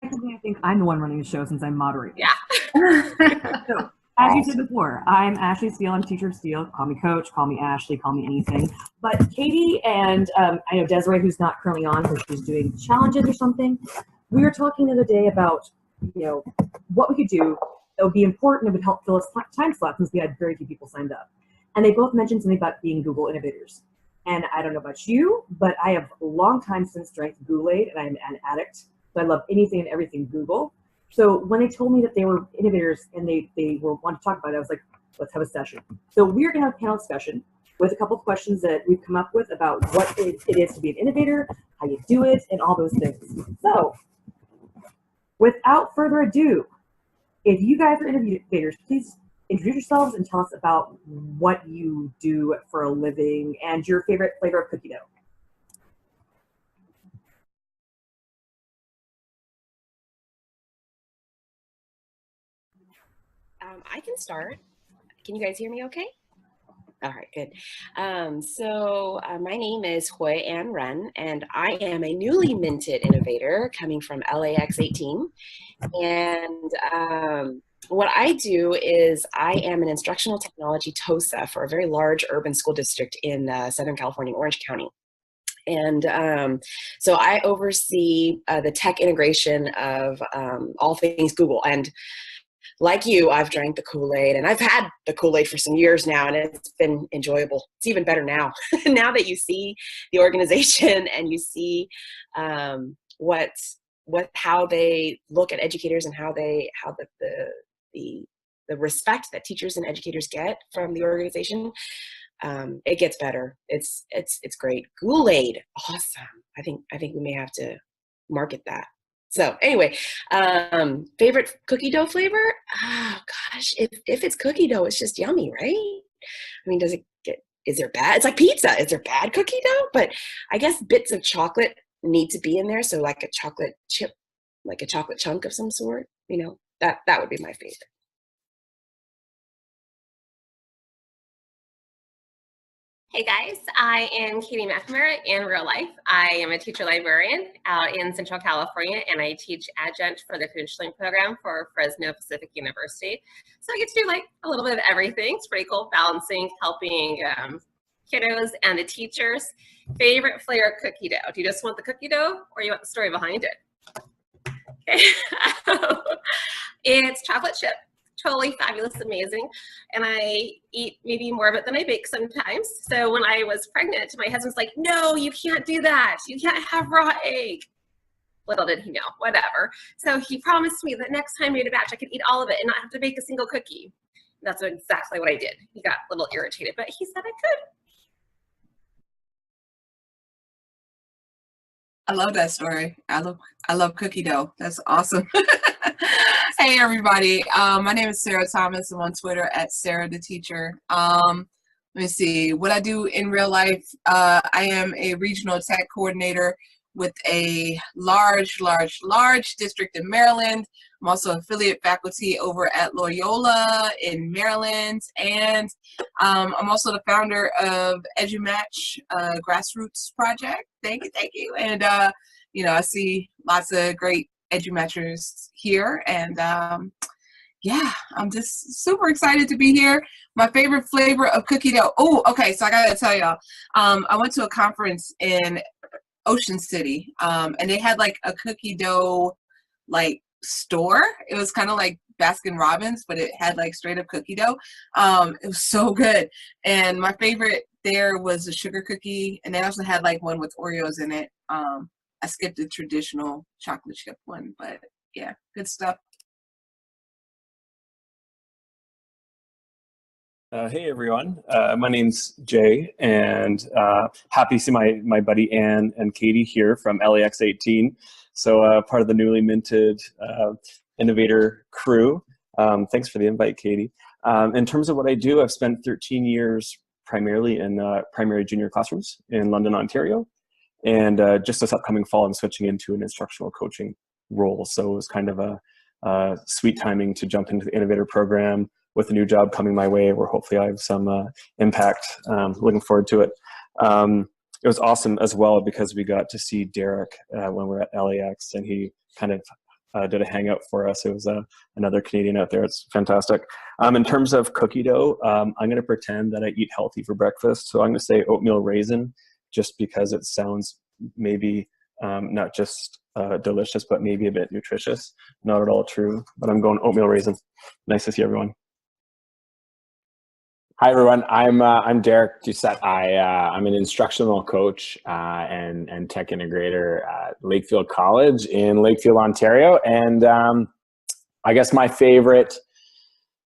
technically, I think I'm the one running the show since I'm moderating. Yeah. So, as you said before, I'm Ashley Steele. I'm teacher of Steele. Call me Coach. Call me Ashley. Call me anything. But Katie and I know Desiree, who's not currently on because she's doing challenges or something. We were talking the other day about what we could do that would be important and would help fill us time slots since we had very few people signed up. And they both mentioned something about being Google Innovators. And I don't know about you, but I have a long time since drank Kool-Aid, and I'm an addict. So I love anything and everything Google. So when they told me that they were innovators and they were wanting to talk about it, I was like, let's have a session. So we're going to have a panel discussion with a couple of questions that we've come up with about what it is to be an innovator, how you do it, and all those things. So without further ado, if you guys are innovators, please introduce yourselves and tell us about what you do for a living and your favorite flavor of cookie dough. I can start. Can you guys hear me okay? All right, good. My name is Hui Ann Run, and I am a newly minted innovator coming from LAX 18. And what I do is I am an instructional technology TOSA for a very large urban school district in Southern California, Orange County. And so I oversee the tech integration of all things Google. And like you, I've drank the Kool-Aid, and I've had the Kool-Aid for some years now, and it's been enjoyable. It's even better now, now that you see the organization and you see how they look at educators and how the respect that teachers and educators get from the organization. It gets better. It's great. Kool-Aid, awesome. I think we may have to market that. So anyway, favorite cookie dough flavor? Oh gosh, if it's cookie dough, it's just yummy, right? I mean, is there bad? It's like pizza. Is there bad cookie dough? But I guess bits of chocolate need to be in there. So like a chocolate chip, like a chocolate chunk of some sort, that would be my favorite. Hey guys, I am Katie McNamara in real life. I am a teacher librarian out in Central California, and I teach adjunct for the credentialing program for Fresno Pacific University. So I get to do like a little bit of everything. It's pretty cool, balancing, helping kiddos and the teachers. Favorite flavor cookie dough? Do you just want the cookie dough or you want the story behind it? Okay. It's chocolate chip. Totally fabulous, amazing. And I eat maybe more of it than I bake sometimes. So when I was pregnant, my husband's like, no, you can't do that. You can't have raw egg. Little did he know, whatever. So he promised me that next time we made a batch, I could eat all of it and not have to bake a single cookie. That's exactly what I did. He got a little irritated, but he said I could. I love that story. I love cookie dough. That's awesome. Hey everybody, my name is Sarah Thomas. I'm on Twitter at Sarah the Teacher. Let me see what I do in real life. I am a regional tech coordinator with a large district in Maryland. I'm also affiliate faculty over at Loyola in Maryland, and I'm also the founder of EduMatch grassroots project. Thank you. And I see lots of great EduMatchers here, and yeah, I'm just super excited to be here. My favorite flavor of cookie dough. Oh, okay, so I gotta tell y'all, I went to a conference in Ocean City, and they had like a cookie dough like store. It was kind of like Baskin Robbins, but it had like straight up cookie dough. It was so good. And my favorite there was a sugar cookie, and they also had like one with Oreos in it. I skipped the traditional chocolate chip one, but yeah, good stuff. Hey everyone, my name's Jay, and happy to see my buddy Ann and Katie here from LAX 18. So part of the newly minted Innovator crew. Thanks for the invite, Katie. In terms of what I do, I've spent 13 years primarily in primary junior classrooms in London, Ontario. And just this upcoming fall, I'm switching into an instructional coaching role. So it was kind of a sweet timing to jump into the Innovator program with a new job coming my way, where hopefully I have some impact. Looking forward to it. It was awesome as well because we got to see Derek when we were at LAX, and he kind of did a hangout for us. It was another Canadian out there. It's fantastic. In terms of cookie dough, I'm going to pretend that I eat healthy for breakfast. So I'm going to say oatmeal raisin, just because it sounds maybe not just delicious, but maybe a bit nutritious. Not at all true, but I'm going oatmeal raisin. Nice to see everyone. Hi everyone, I'm Derek Doucette. I'm an instructional coach and tech integrator at Lakefield College in Lakefield, Ontario. And I guess my favorite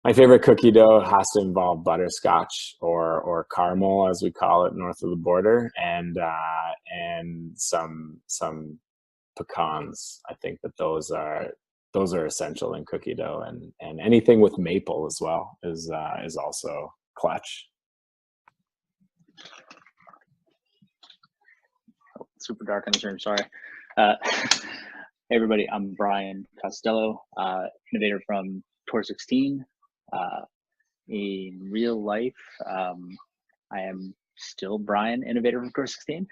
cookie dough has to involve butterscotch or caramel, as we call it north of the border, and some pecans. I think that those are essential in cookie dough, and anything with maple as well is also clutch. Oh, super dark in this room, sorry. Hey everybody, I'm Brian Costello, innovator from Tour 16. In real life, I am still Brian, innovator from Tour 16.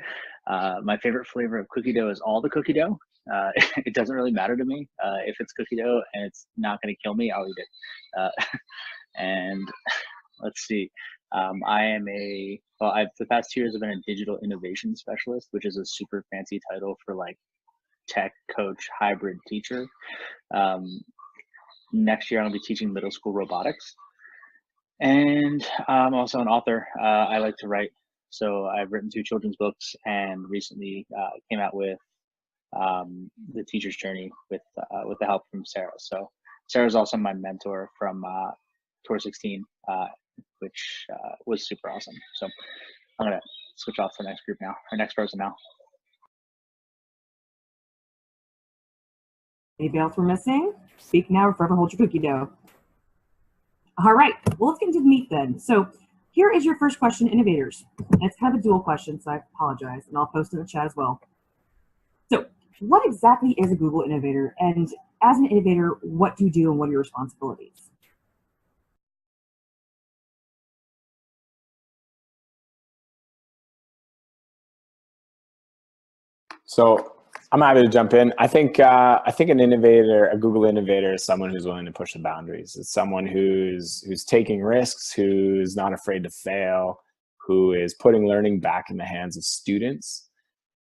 My favorite flavor of cookie dough is all the cookie dough. It doesn't really matter to me. If it's cookie dough and it's not going to kill me, I'll eat it. And let's see. I've the past 2 years I've been a digital innovation specialist, which is a super fancy title for like tech coach hybrid teacher. Next year I'll be teaching middle school robotics, and I'm also an author. I like to write, so I've written 2 children's books, and recently came out with the teacher's journey with the help from Sarah. So Sarah's also my mentor from Tour 16. Which was super awesome. So I'm gonna switch off to the next group now, or next person now. Anybody else we're missing? Speak now or forever hold your cookie dough. All right, well, let's get into the meat then. So here is your first question, innovators. And it's kind of a dual question, so I apologize, and I'll post it in the chat as well. So what exactly is a Google Innovator? And as an innovator, what do you do and what are your responsibilities? So I'm happy to jump in. I think an innovator, a Google innovator, is someone who's willing to push the boundaries. It's someone who's taking risks, who's not afraid to fail, who is putting learning back in the hands of students.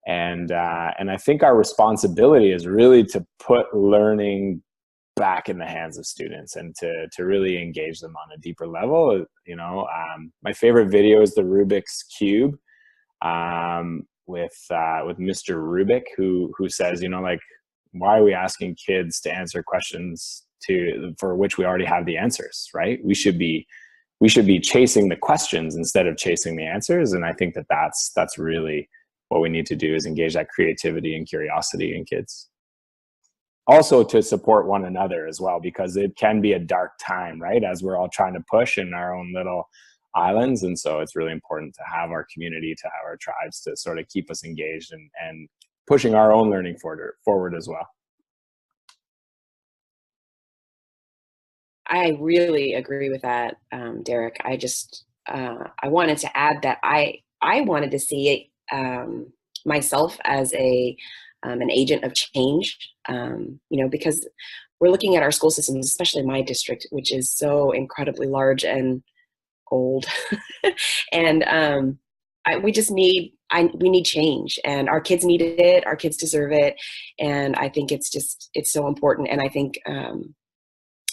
And I think our responsibility is really to put learning back in the hands of students and to really engage them on a deeper level. You know, my favorite video is the Rubik's Cube. With Mr. Rubik, who says, you know, like, why are we asking kids to answer questions for which we already have the answers, right? We should be chasing the questions instead of chasing the answers. And I think that that's really what we need to do, is engage that creativity and curiosity in kids. Also to support one another as well, because it can be a dark time, right? As we're all trying to push in our own little islands. And so it's really important to have our community, to have our tribes, to sort of keep us engaged and pushing our own learning forward as well. I really agree with that, Derek. I just I wanted to add that I wanted to see myself as an agent of change, you know, because we're looking at our school systems, especially my district, which is so incredibly large and old, and we need change, and our kids need it, our kids deserve it, and I think it's so important. And I think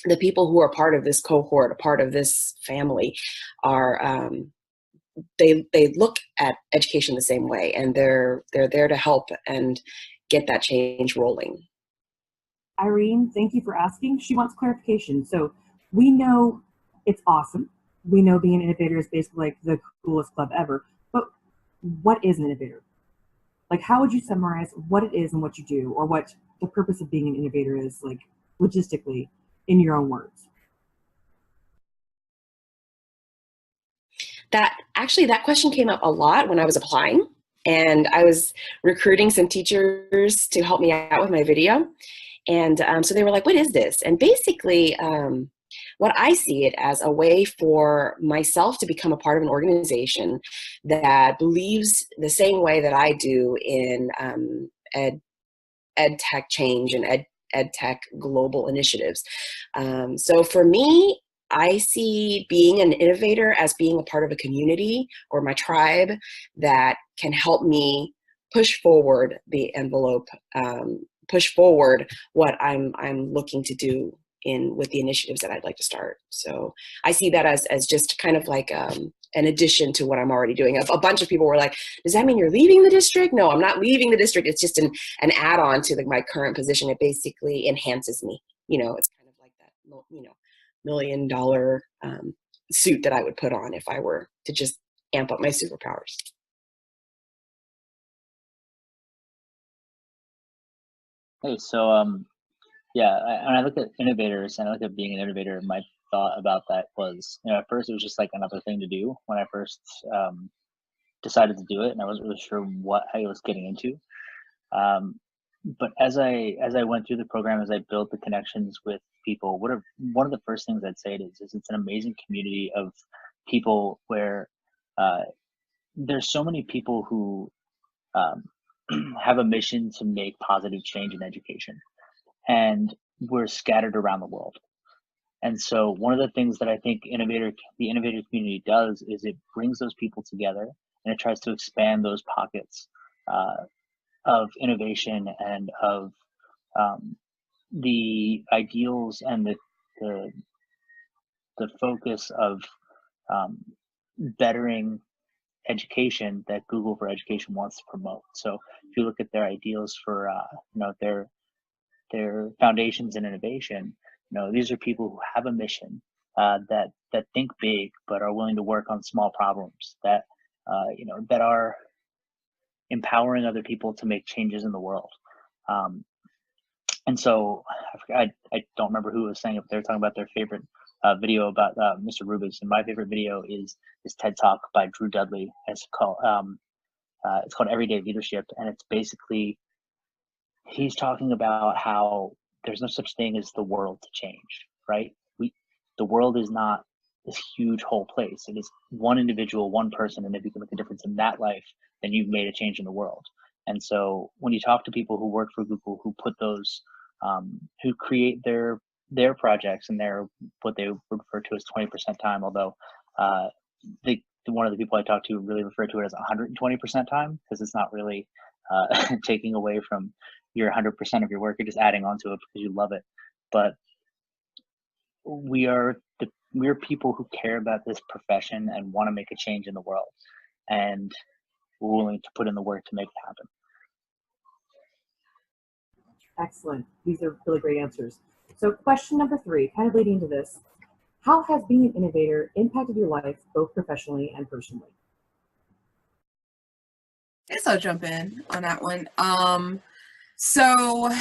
the people who are part of this cohort, a part of this family, are they look at education the same way, and they're there to help and get that change rolling. Irene, thank you for asking. She wants clarification. So we know it's awesome. We know being an innovator is basically like the coolest club ever, but what is an innovator? Like, how would you summarize what it is and what you do, or what the purpose of being an innovator is, like, logistically, in your own words? That question came up a lot when I was applying, and I was recruiting some teachers to help me out with my video. And so they were like, what is this? And basically, what I see it as a way for myself to become a part of an organization that believes the same way that I do in ed tech change and ed tech global initiatives. So for me, I see being an innovator as being a part of a community or my tribe that can help me push forward the envelope, push forward what I'm looking to do with the initiatives that I'd like to start. So I see that as just kind of like an addition to what I'm already doing. A bunch of people were like, does that mean you're leaving the district? No, I'm not leaving the district. It's just an add-on to my current position. It basically enhances me. It's kind of like that, $1 million suit that I would put on if I were to just amp up my superpowers. Hey, so yeah, when I look at innovators and I look at being an innovator, my thought about that was, at first it was just like another thing to do when I first decided to do it, and I wasn't really sure what I was getting into. But as I went through the program, as I built the connections with people, one of the first things I'd say is it's an amazing community of people where there's so many people who have a mission to make positive change in education, and we're scattered around the world. And so one of the things that I think the innovator community does is it brings those people together, and it tries to expand those pockets of innovation and of the ideals and the focus of bettering education that Google for Education wants to promote. So if you look at their ideals for their foundations in innovation, these are people who have a mission that think big but are willing to work on small problems that that are empowering other people to make changes in the world. And so I don't remember who was saying it, but they were talking about their favorite video about Mr. Rubens, and my favorite video is TED Talk by Drew Dudley. It's called Everyday Leadership, and it's basically he's talking about how there's no such thing as the world to change, right? The world is not this huge whole place. It is one individual, one person, and if you can make a difference in that life, then you've made a change in the world. And so when you talk to people who work for Google, who put those, who create their projects and their what they refer to as 20% time, although one of the people I talked to really referred to it as 120% time, because it's not really taking away from your 100% of your work, you're just adding on to it because you love it. But we are people who care about this profession and want to make a change in the world, and we're willing to put in the work to make it happen. Excellent. These are really great answers. So question number 3, kind of leading into this, how has being an innovator impacted your life, both professionally and personally? I guess I'll jump in on that one. So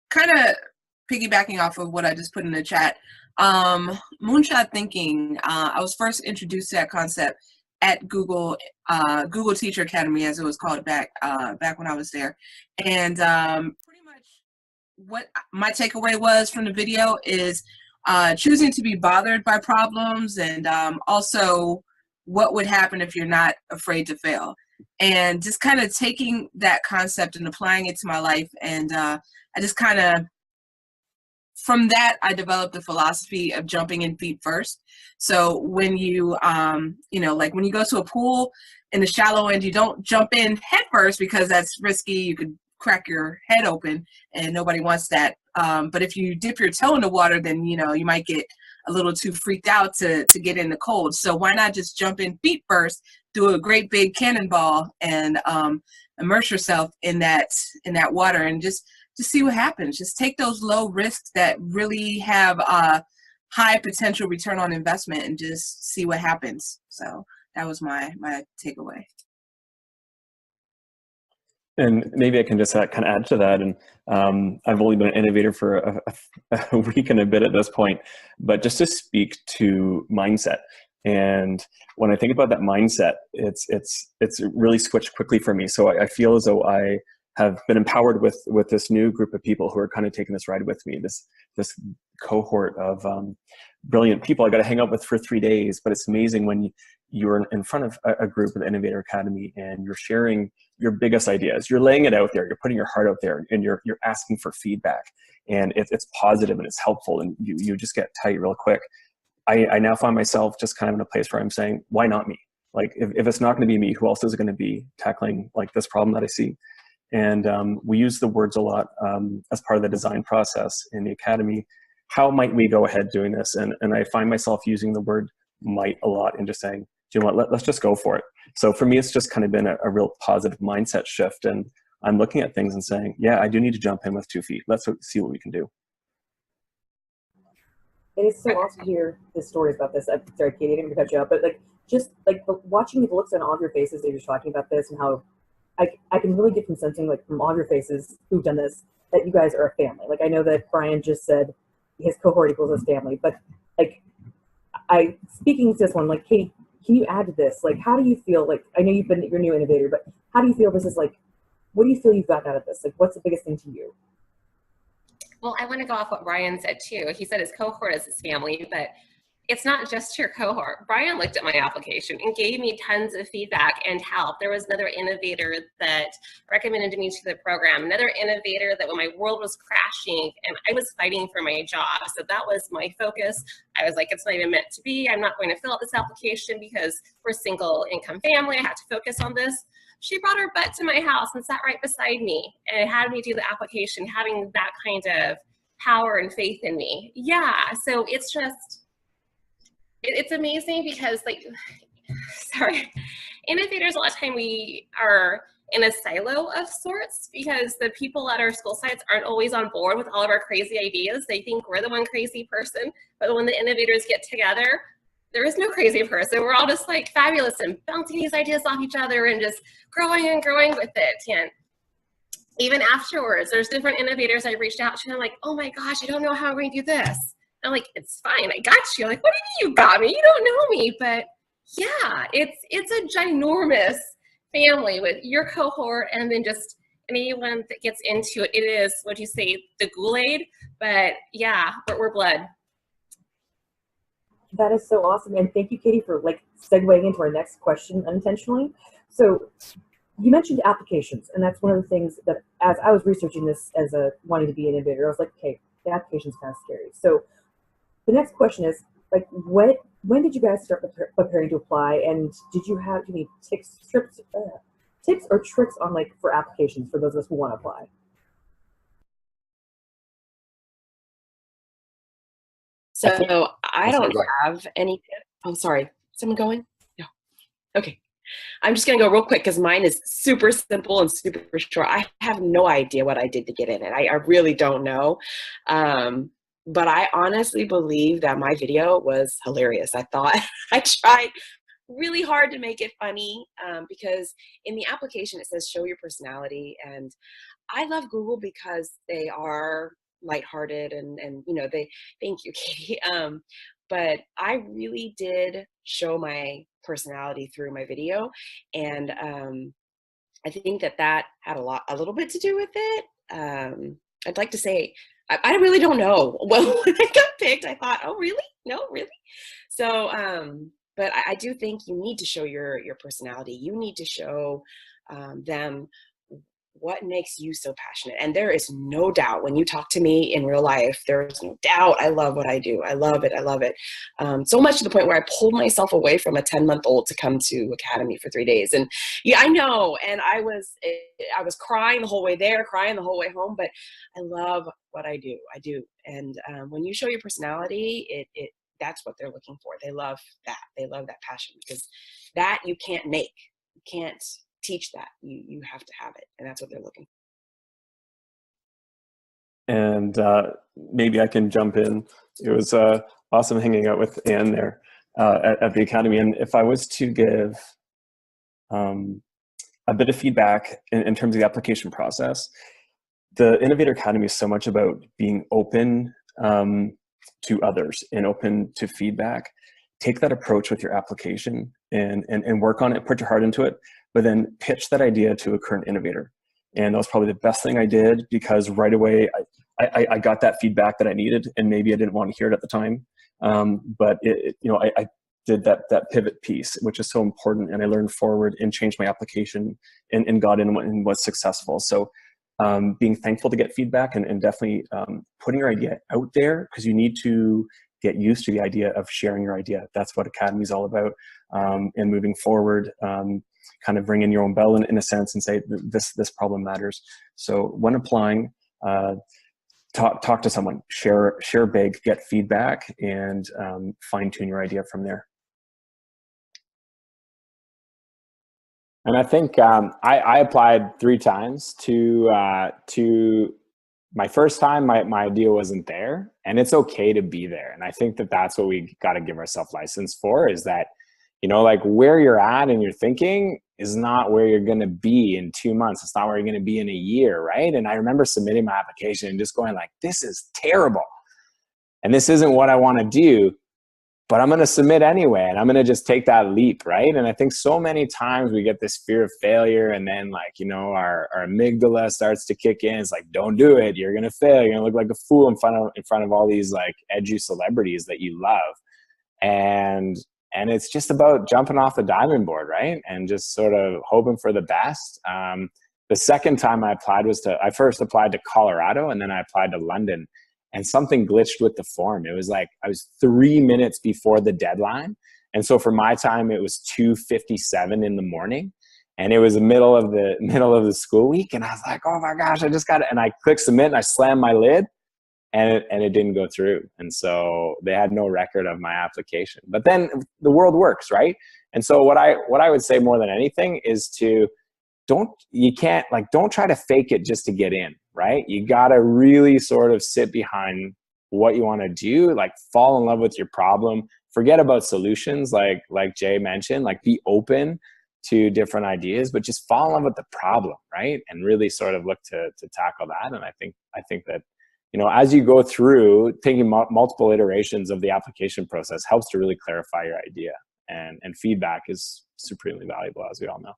kind of piggybacking off of what I just put in the chat, moonshot thinking, I was first introduced to that concept at Google Teacher Academy, as it was called back when I was there. And pretty much what my takeaway was from the video is choosing to be bothered by problems, and also what would happen if you're not afraid to fail. And just kind of taking that concept and applying it to my life. And I just kind of, from that, I developed the philosophy of jumping in feet first. So when you, like when you go to a pool in the shallow end, you don't jump in head first because that's risky. You could crack your head open and nobody wants that. But if you dip your toe in the water, then, you might get a little too freaked out to get in the cold. So why not just jump in feet first, do a great big cannonball, and immerse yourself in that water, and just see what happens. Just take those low risks that really have a high potential return on investment, and just see what happens. So that was my takeaway. And maybe I can just kind of add to that. And I've only been an innovator for a week and a bit at this point, but just to speak to mindset. And when I think about that mindset, it's really switched quickly for me. So I feel as though I have been empowered with this new group of people who are kind of taking this ride with me, this cohort of brilliant people I got to hang out with for 3 days. But it's amazing when you're in front of a group of the Innovator Academy and you're sharing your biggest ideas. You're laying it out there, you're putting your heart out there, and you're asking for feedback, and it's positive and it's helpful, and you just get tight real quick. I now find myself just kind of in a place where I'm saying, why not me? Like, if it's not going to be me, who else is it going to be tackling like this problem that I see? And we use the words a lot as part of the design process in the academy. How might we go ahead doing this? And I find myself using the word might a lot and just saying, do you know what, let's just go for it. So for me, it's just kind of been a real positive mindset shift. And I'm looking at things and saying, yeah, I do need to jump in with 2 feet. Let's see what we can do. It is so awesome to hear the stories about this. I'm sorry, Katie, I didn't mean to cut you up, but like, just like watching the looks on all of your faces as you're talking about this, and how I can really get from sensing, like, from all of your faces who've done this, that you guys are a family. Like, I know that Brian just said his cohort equals his family, but like, speaking to this one, like, Katie, can you add to this? Like, how do you feel? Like, I know you're a new innovator, but how do you feel this is like? What do you feel you've gotten out of this? Like, what's the biggest thing to you? Well, I want to go off what Brian said too. He said his cohort is his family, but it's not just your cohort. Brian looked at my application and gave me tons of feedback and help. There was another innovator that recommended me to the program, another innovator that when my world was crashing and I was fighting for my job. So that was my focus. I was like, it's not even meant to be. I'm not going to fill out this application because we're a single income family. I had to focus on this. She brought her butt to my house and sat right beside me and had me do the application, having that kind of power and faith in me. Yeah, so it's just, it's amazing because, like, sorry, innovators, a lot of time we are in a silo of sorts because the people at our school sites aren't always on board with all of our crazy ideas. They think we're the one crazy person, but when the innovators get together, there is no crazy person. We're all just like fabulous and bouncing these ideas off each other and just growing and growing with it. And even afterwards, there's different innovators I reached out to and I'm like, oh my gosh, I don't know how I'm going to do this. I'm like, it's fine, I got you. Like, what do you mean you got me? You don't know me. But yeah, it's a ginormous family with your cohort and then just anyone that gets into it. It is, what you say, the Kool-Aid, but yeah, we're blood. That is so awesome. And thank you, Katie, for like segueing into our next question unintentionally. So you mentioned applications, and that's one of the things that as I was researching this as a wanting to be an innovator, I was like, okay, the application's kind of scary. So the next question is, like, when did you guys start preparing to apply, and did you have any tips or tricks on, like, for applications for those of us who want to apply? So I don't have any tips. Oh, sorry. Someone going? No. Okay. I'm just going to go real quick because mine is super simple and super short. I have no idea what I did to get in it. I really don't know. But I honestly believe that my video was hilarious. I thought I tried really hard to make it funny because in the application it says show your personality, and I love Google because they are lighthearted and you know, they, thank you, Katie. But I really did show my personality through my video, and I think that had a little bit to do with it. I'd like to say I really don't know. Well, when I got picked, I thought, oh, really? No, really? So, but I do think you need to show your personality. You need to show them what makes you so passionate. And there is no doubt when you talk to me in real life, there's no doubt I love what I do. I love it. I love it. So much to the point where I pulled myself away from a 10-month-old to come to Academy for 3 days. And yeah, I know. And I was crying the whole way there, crying the whole way home, but I love what I do. I do. And when you show your personality, that's what they're looking for. They love that. They love that passion, because that you can't make. You can't teach that. You have to have it, and that's what they're looking for. And maybe I can jump in. It was awesome hanging out with Anne there at the Academy. And if I was to give a bit of feedback in terms of the application process, the Innovator Academy is so much about being open to others and open to feedback. Take that approach with your application and work on it, put your heart into it, but then pitch that idea to a current innovator. And that was probably the best thing I did, because right away I got that feedback that I needed, and maybe I didn't want to hear it at the time. But you know, did that pivot piece, which is so important. And I learned forward and changed my application and got in and was successful. So being thankful to get feedback and definitely putting your idea out there, because you need to get used to the idea of sharing your idea. That's what Academy is all about. And moving forward, kind of bring in your own bell in a sense and say, this problem matters. So when applying, talk to someone, share big, get feedback, and fine tune your idea from there. And I think I applied 3 times to my first time, my idea wasn't there, and it's okay to be there. And I think that's what we got to give ourselves license for, is that, you know, like where you're at and you're thinking is not where you're going to be in 2 months. It's not where you're going to be in a year. Right. And I remember submitting my application and just going like, this is terrible. And this isn't what I want to do, but I'm going to submit anyway. And I'm going to just take that leap. Right. And I think so many times we get this fear of failure, and then like, you know, our amygdala starts to kick in. It's like, don't do it. You're going to fail. You're going to look like a fool in front of all these like edgy celebrities that you love. And it's just about jumping off the diving board, right? And just sort of hoping for the best. The second time I applied I first applied to Colorado, and then I applied to London, and something glitched with the form. It was like, I was 3 minutes before the deadline. And so for my time, it was 2:57 in the morning, and it was the middle of the school week. And I was like, oh my gosh, I just got it. And I clicked submit and I slammed my lid. And it didn't go through. And so they had no record of my application. But then the world works, right? And so what I would say more than anything is don't try to fake it just to get in, right? You gotta really sort of sit behind what you want to do, like fall in love with your problem, forget about solutions, like Jay mentioned, like be open to different ideas, but just fall in love with the problem, right? And really sort of look to tackle that. And I think that, you know, as you go through taking multiple iterations of the application process helps to really clarify your idea, and feedback is supremely valuable, as we all know.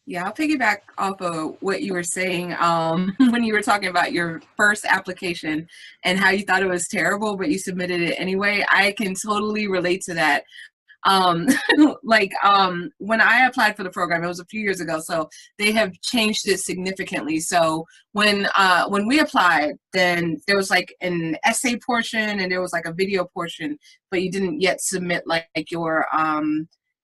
Yeah, I'll piggyback off of what you were saying when you were talking about your first application and how you thought it was terrible, but you submitted it anyway. I can totally relate to that. When I applied for the program, it was a few years ago, so they have changed it significantly. So when we applied, then there was like an essay portion and there was like a video portion, but you didn't yet submit like your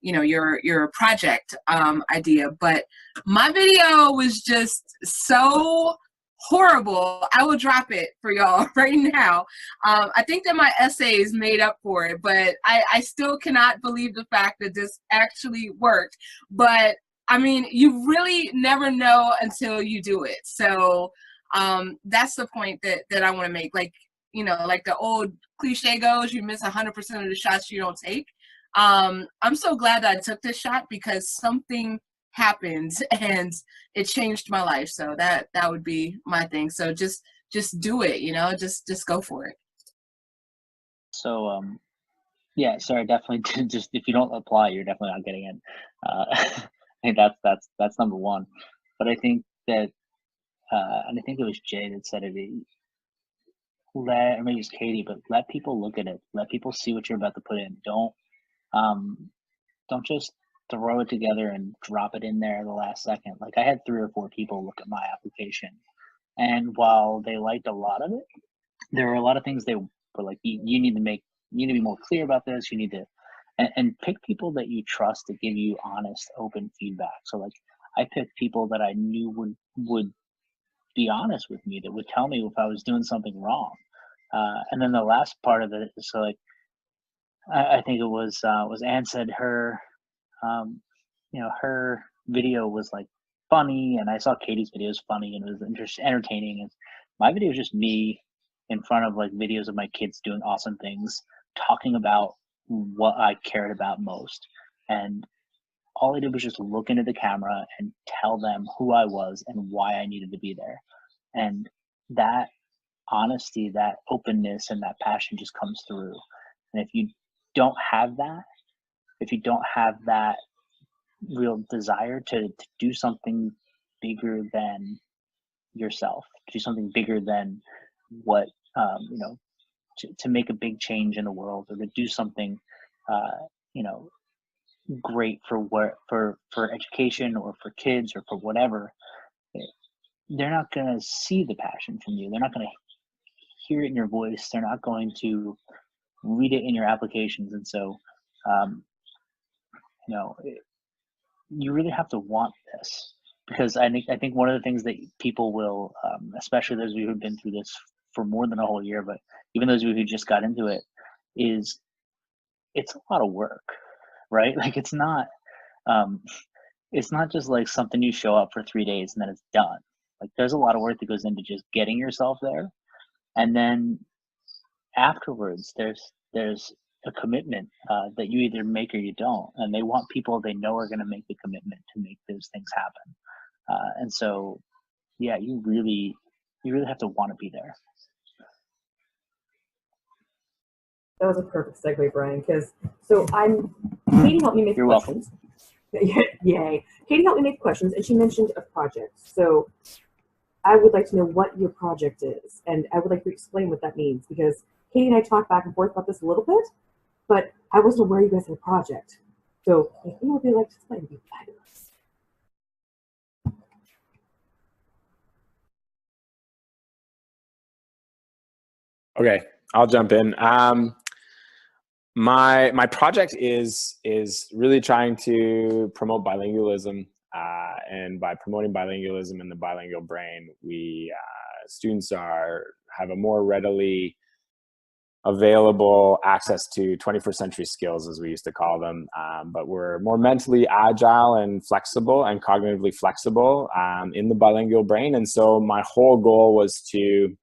your project idea. But my video was just so horrible. I will drop it for y'all right now. I think that my essay is made up for it, but I still cannot believe the fact that this actually worked. But I mean, you really never know until you do it. So that's the point that I want to make. Like, you know, like the old cliche goes, you miss 100% of the shots you don't take. I'm so glad that I took this shot, because something happened and it changed my life. So that would be my thing. So just do it, you know, just go for it. So yeah, sorry, definitely just if you don't apply, you're definitely not getting in. I think that's number one. But I think that and I think it was Jay that said it, or maybe it was Katie, but let people look at it. Let people see what you're about to put in. Don't just throw it together and drop it in there the last second. Like, I had 3 or 4 people look at my application, and while they liked a lot of it, there were a lot of things they were like, you need to be more clear about this. You need to, and pick people that you trust to give you honest, open feedback. So like, I picked people that I knew would be honest with me, that would tell me if I was doing something wrong. And then the last part of it is, so like, I think it was Anne said her, her video was like funny, and I saw Katie's video was funny and it was entertaining. And my video was just me in front of like videos of my kids doing awesome things, talking about what I cared about most. And all I did was just look into the camera and tell them who I was and why I needed to be there. And that honesty, that openness, and that passion just comes through. And if you don't have that real desire to do something bigger than yourself, to do something bigger than what to make a big change in the world, or to do something, you know, great for education or for kids or for whatever, they're not going to see the passion from you. They're not going to hear it in your voice. They're not going to read it in your applications. And so, you know, you really have to want this, because I think one of the things that people will, especially those of you who've been through this for more than a whole year, but even those of you who just got into it, is it's a lot of work, right? Like it's not just like something you show up for 3 days and then it's done. Like there's a lot of work that goes into just getting yourself there, and then afterwards there's a commitment that you either make or you don't, and they want people they know are going to make the commitment to make those things happen. And so, yeah, you really have to want to be there. That was a perfect segue, Brian, because Katie helped me make You're questions. Yay. Katie helped me make questions, and she mentioned a project. So I would like to know what your project is, and I would like to explain what that means, because Katie and I talked back and forth about this a little bit, but I wasn't aware you guys had a project. So if you would like to explain, it'd be fabulous. Okay, I'll jump in. My project is really trying to promote bilingualism, and by promoting bilingualism in the bilingual brain, we students have a more readily available access to 21st century skills, as we used to call them, but we're more mentally agile and flexible and cognitively flexible in the bilingual brain. And so my whole goal was to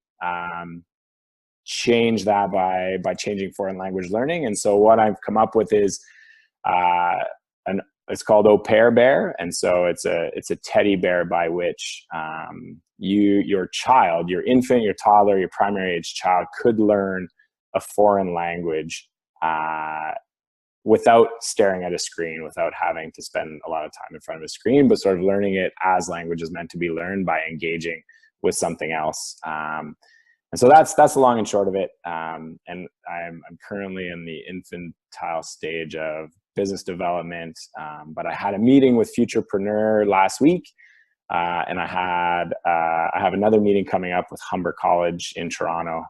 change that by changing foreign language learning. And so what I've come up with is it's called Au Pair Bear, and so it's a teddy bear by which your child, your infant, your toddler, your primary age child could learn a foreign language without staring at a screen, without having to spend a lot of time in front of a screen, but sort of learning it as language is meant to be learned, by engaging with something else. And so that's the long and short of it. And I'm currently in the infantile stage of business development, but I had a meeting with Futurepreneur last week, and I have another meeting coming up with Humber College in Toronto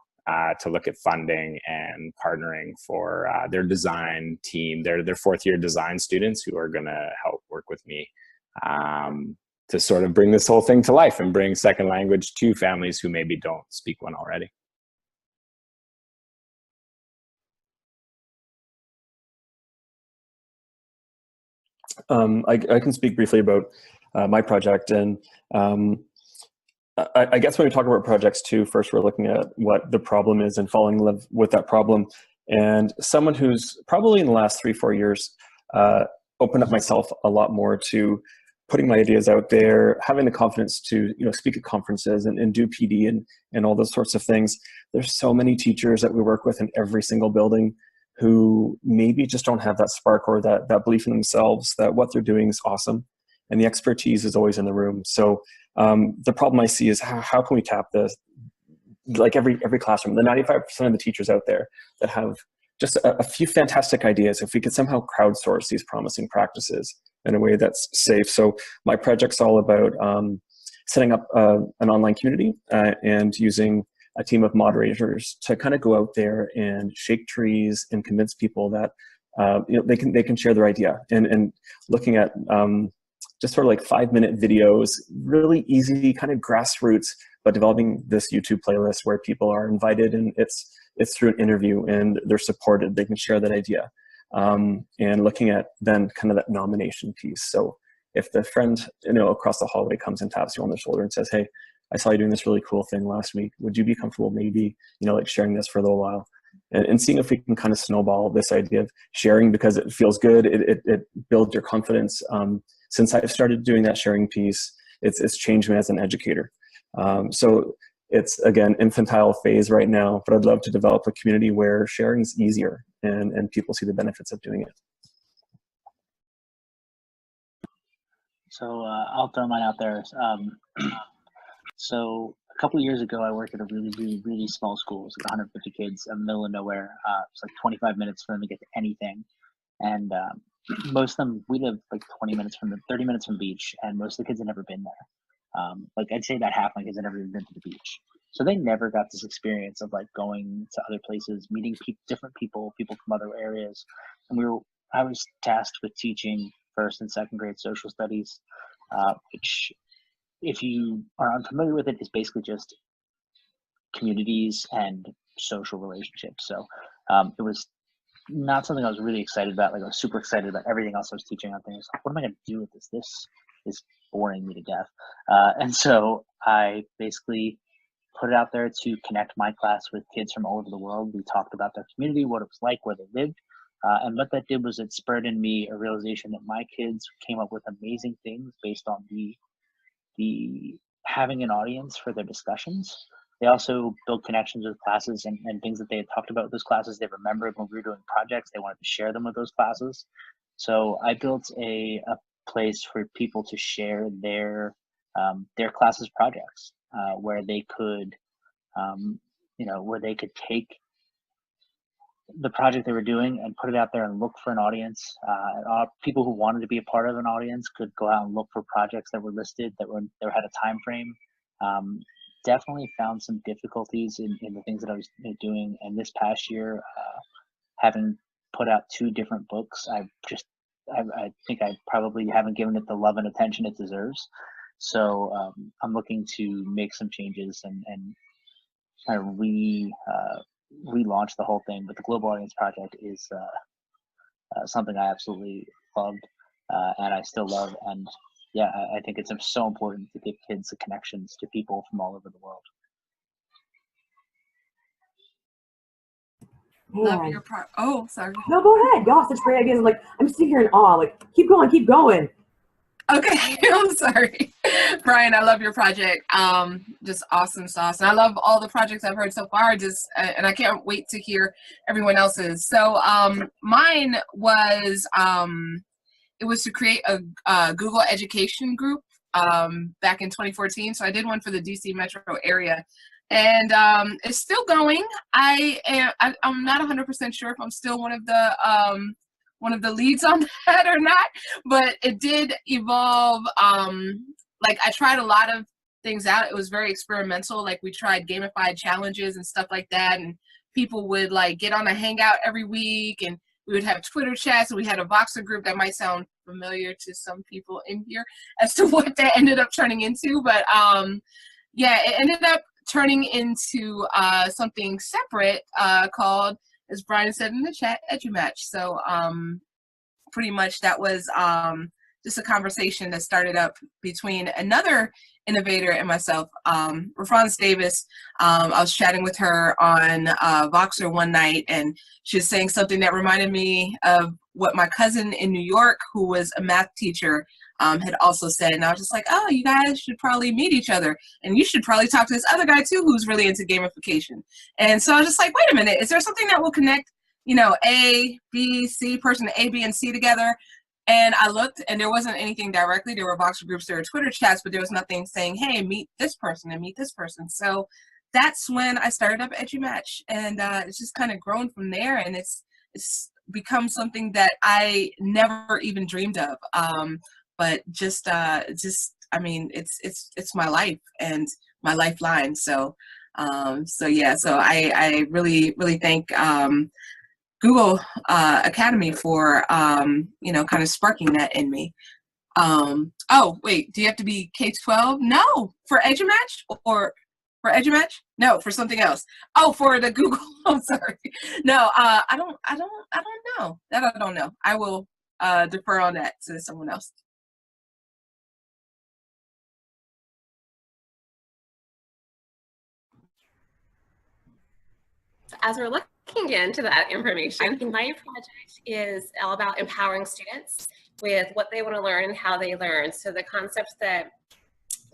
to look at funding and partnering for their design team, their fourth-year design students who are going to help work with me to sort of bring this whole thing to life and bring second language to families who maybe don't speak one already. I can speak briefly about my project, and I guess when we talk about projects too, first we're looking at what the problem is and falling in love with that problem. And someone who's probably in the last 3-4 years opened up myself a lot more to putting my ideas out there, having the confidence to speak at conferences and do PD and all those sorts of things. There's so many teachers that we work with in every single building who maybe just don't have that spark or that belief in themselves that what they're doing is awesome, and the expertise is always in the room. So the problem I see is how can we tap this, like every classroom, the 95% of the teachers out there that have just a few fantastic ideas, if we could somehow crowdsource these promising practices in a way that's safe. So my project's all about setting up an online community and using a team of moderators to kind of go out there and shake trees and convince people that they can share their idea, and looking at just sort of like 5-minute videos, really easy, kind of grassroots, but developing this YouTube playlist where people are invited, and it's through an interview and they're supported, they can share that idea. And looking at then kind of that nomination piece. So if the friend across the hallway comes and taps you on the shoulder and says, "Hey, I saw you doing this really cool thing last week. Would you be comfortable maybe like sharing this for a little while?" And seeing if we can kind of snowball this idea of sharing, because it feels good, it builds your confidence. Since I've started doing that sharing piece, it's changed me as an educator. So it's, again, infantile phase right now, but I'd love to develop a community where sharing is easier and people see the benefits of doing it. So I'll throw mine out there. So couple of years ago, I worked at a really, really, really small school. It was like 150 kids in the middle of nowhere. It's like 25 minutes for them to get to anything. And most of them, we live like 30 minutes from the beach, and most of the kids had never been there. Like I'd say about half my kids had never even been to the beach. So they never got this experience of like going to other places, meeting different people from other areas. And I was tasked with teaching first and second grade social studies, which, if you are unfamiliar with it, is basically just communities and social relationships. So it was not something I was really excited about. Like I was super excited about everything else I was teaching on things. Like, what am I going to do with this? This is boring me to death. And so I basically put it out there to connect my class with kids from all over the world. We talked about their community, what it was like, where they lived. And what that did was it spurred in me a realization that my kids came up with amazing things based on the having an audience for their discussions. They also built connections with classes and things that they had talked about with those classes. They remembered when we were doing projects, they wanted to share them with those classes. So I built a place for people to share their classes projects, where they could, where they could take the project they were doing and put it out there and look for an audience. People who wanted to be a part of an audience could go out and look for projects that were listed that had a time frame. Definitely found some difficulties in the things that I was doing. And this past year, having put out 2 different books, I think I probably haven't given it the love and attention it deserves. So I'm looking to make some changes and kind of relaunch the whole thing. But the Global Audience Project is something I absolutely loved, and I still love. And yeah, I think it's so important to give kids the connections to people from all over the world. Love your oh, sorry. No, go ahead. Y'all, such great ideas. Like, I'm sitting here in awe. Like, keep going, keep going. Okay, I'm sorry. Brian, I love your project. Just awesome sauce. And I love all the projects I've heard so far, and I can't wait to hear everyone else's. So mine was, it was to create a Google Education group back in 2014. So I did one for the DC metro area. And it's still going. I'm not 100% sure if I'm still one of the leads on that or not, but it did evolve. Like I tried a lot of things out. It was very experimental. Like we tried gamified challenges and stuff like that, and people would like get on a hangout every week, and we would have Twitter chats, and we had a Voxer group that might sound familiar to some people in here as to what that ended up turning into. But yeah, it ended up turning into something separate called, as Brian said in the chat, EduMatch. So pretty much that was just a conversation that started up between another innovator and myself, Rafron Davis. I was chatting with her on Voxer one night, and she was saying something that reminded me of what my cousin in New York, who was a math teacher, had also said. And I was just like, oh, you guys should probably meet each other, and you should probably talk to this other guy too who's really into gamification. And so I was just like, wait a minute, is there something that will connect, A, B, C, person A, B, and C together? And I looked, and there wasn't anything directly. There were Voxer groups, there were Twitter chats, but there was nothing saying, hey, meet this person and meet this person. So that's when I started up EduMatch, and it's just kind of grown from there, and it's become something that I never even dreamed of. But I mean, it's my life and my lifeline. So yeah, so I really, really thank Google Academy for kind of sparking that in me. Oh wait, do you have to be K-12? No, for EduMatch, or for EduMatch? No, for something else. Oh, for the Google. I'm sorry. No, I don't know. That I don't know. I will defer on that to someone else. As we're looking into that information, my project is all about empowering students with what they want to learn and how they learn. So the concept that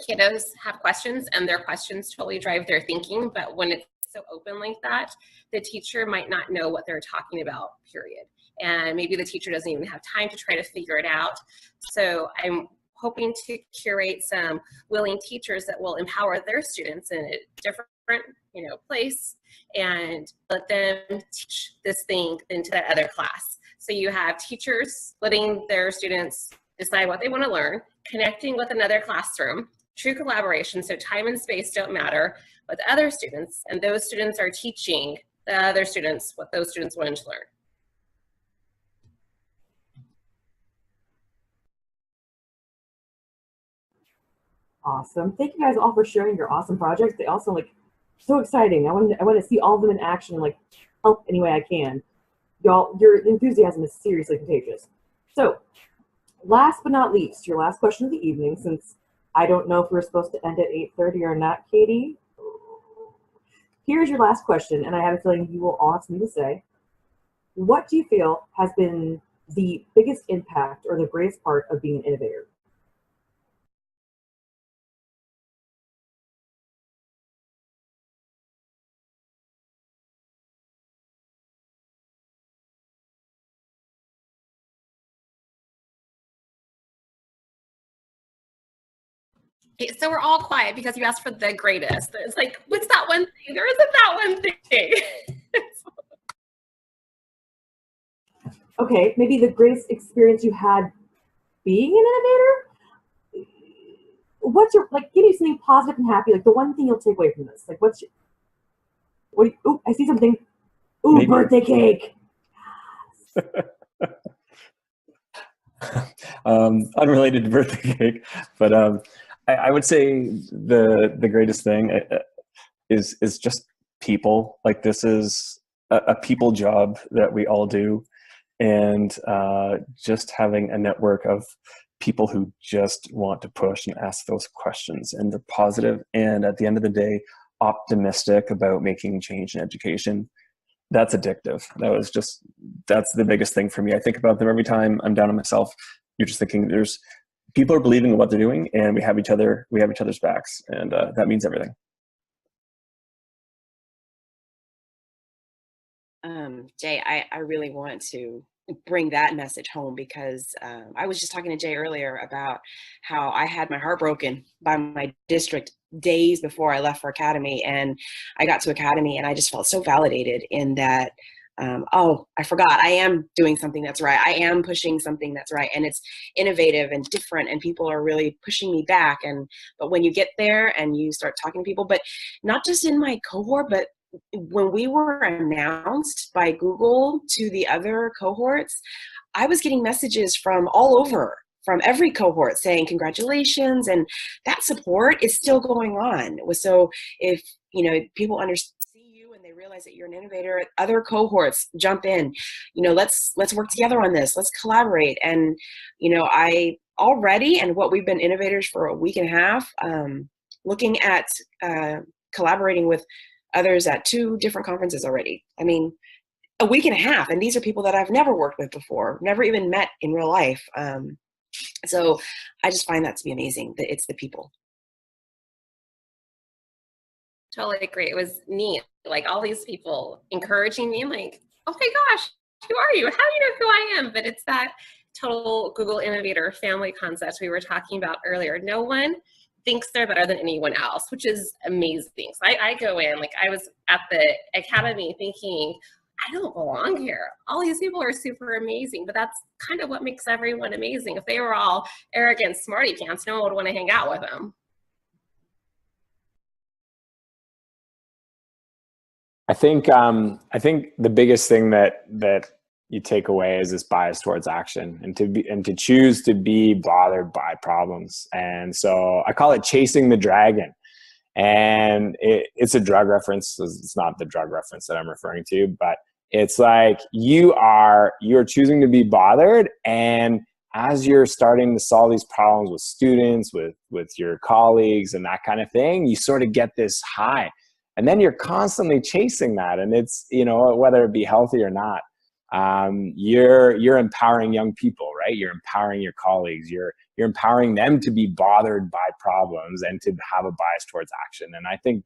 kiddos have questions, and their questions totally drive their thinking, but when it's so open like that, the teacher might not know what they're talking about, period. And maybe the teacher doesn't even have time to try to figure it out. So I'm hoping to curate some willing teachers that will empower their students in a different, place and let them teach this thing into that other class. So you have teachers letting their students decide what they want to learn, connecting with another classroom, true collaboration, so time and space don't matter, with other students, and those students are teaching the other students what those students wanted to learn. Awesome. Thank you guys all for sharing your awesome projects. They all sound like so exciting. I want to see all of them in action and like help any way I can. Y'all, your enthusiasm is seriously contagious. So last but not least, your last question of the evening, since I don't know if we're supposed to end at 8:30 or not, Katie. Here's your last question, and I have a feeling you will all have something to say. What do you feel has been the biggest impact or the greatest part of being an innovator? Okay, so we're all quiet because you asked for the greatest. It's like, what's that one thing? There isn't that one thing. Okay, maybe the greatest experience you had being an innovator? What's your, like, give me something positive and happy, like the one thing you'll take away from this. Like, what do you, oh, I see something. Ooh, maybe. Birthday cake. Unrelated to birthday cake, but I would say the greatest thing is just people. Like, this is a people job that we all do, and just having a network of people who just want to push and ask those questions, and they're positive, and at the end of the day, optimistic about making change in education. That's addictive. That's the biggest thing for me. I think about them every time I'm down on myself. You're just thinking people are believing in what they're doing, and we have each other's backs, and that means everything. Jay, I really want to bring that message home, because I was just talking to Jay earlier about how I had my heart broken by my district days before I left for Academy, and I got to Academy and I just felt so validated in that, oh, I forgot, I am doing something that's right. I am pushing something that's right, and it's innovative and different, and people are really pushing me back. But when you get there and you start talking to people, but not just in my cohort, but when we were announced by Google to the other cohorts, I was getting messages from all over, from every cohort, saying congratulations, and that support is still going on. So if people see you and they realize that you're an innovator, other cohorts jump in. Let's work together on this. Let's collaborate. And I already, and what we've been innovators for a week and a half, looking at collaborating with others at 2 different conferences already. I mean, a week and a half, and these are people that I've never worked with before, never even met in real life. So I just find that to be amazing, that it's the people. Totally agree. It was neat. Like, all these people encouraging me. I'm like, oh my gosh, who are you? How do you know who I am? But it's that total Google Innovator family concept we were talking about earlier. No one thinks they're better than anyone else, which is amazing. So I go in, like, I was at the Academy thinking, I don't belong here. All these people are super amazing, but that's kind of what makes everyone amazing. If they were all arrogant smarty pants, no one would want to hang out with them. I think the biggest thing that you take away is this bias towards action, and to choose to be bothered by problems. And so I call it chasing the dragon. And it's a drug reference. It's not the drug reference that I'm referring to, but it's like you're choosing to be bothered, and as you're starting to solve these problems with students, with your colleagues and that kind of thing, you sort of get this high. And then you're constantly chasing that, and it's, whether it be healthy or not, you're empowering young people, right? You're empowering your colleagues. You're empowering them to be bothered by problems and to have a bias towards action. And I think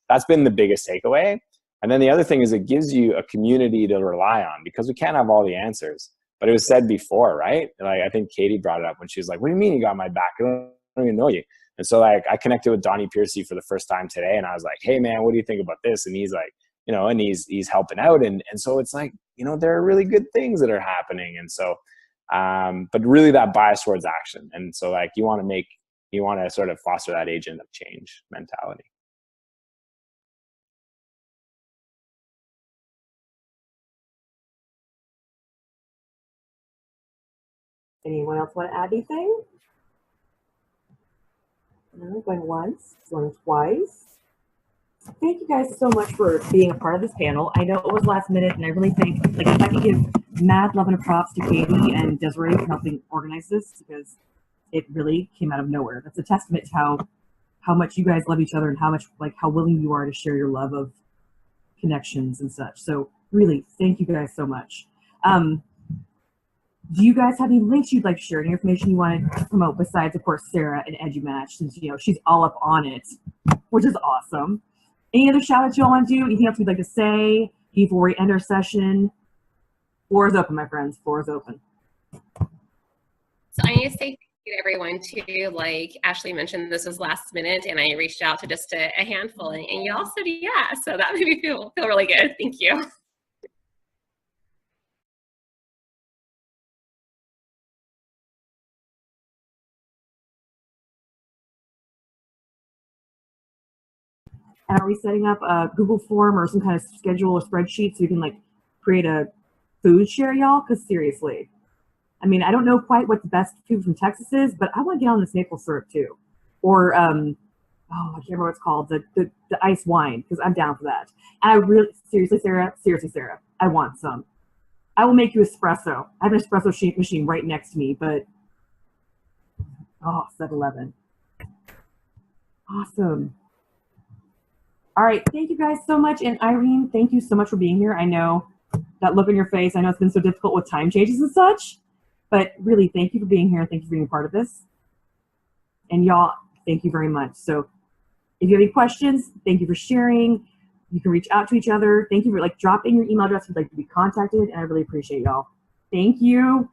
that's been the biggest takeaway. And then the other thing is, it gives you a community to rely on, because we can't have all the answers. but it was said before, right? Like, I think Katie brought it up when she was like, what do you mean you got my back? I don't even know you. And so like, I connected with Donnie Piercy for the first time today, and I was like, hey man, what do you think about this? And he's like, you know, and he's helping out. And so it's like, you know, there are really good things that are happening. And so, but really that bias towards action. And so like, you want to sort of foster that agent of change mentality. Anyone else want to add anything? No, going once, going twice. Thank you guys so much for being a part of this panel. I know it was last minute, and I really think, like, if I could give mad love and props to Katie and Desiree for helping organize this, because it really came out of nowhere. That's a testament to how much you guys love each other and how much, like, how willing you are to share your love of connections and such. So really, thank you guys so much. Do you guys have any links you'd like to share, any information you want to promote besides, of course, Sarah and EduMatch, since, you know, she's all up on it, which is awesome. Any other shout outs you all want to do? Anything else you'd like to say before we end our session? Floor is open, my friends. Floor is open. So I need to say thank you to everyone too. Like Ashley mentioned, this was last minute, and I reached out to just a handful, and you all said yeah. So that made me feel really good. Thank you. And are we setting up a Google form or some kind of schedule or spreadsheet so you can like create a food share, y'all? Because seriously, I mean, I don't know quite what the best food from Texas is, but I want to get on this maple syrup too. Or, oh, I can't remember what it's called, the ice wine, because I'm down for that. And I really, seriously, Sarah, I want some. I will make you espresso. I have an espresso machine right next to me, but, oh, 7-Eleven. Awesome. All right, thank you guys so much. And Irene, thank you so much for being here. I know that look on your face, I know it's been so difficult with time changes and such, but really thank you for being here. Thank you for being a part of this. And y'all, thank you very much. So if you have any questions, thank you for sharing. You can reach out to each other. Thank you for like dropping your email address if you'd like to be contacted, and I really appreciate y'all. Thank you.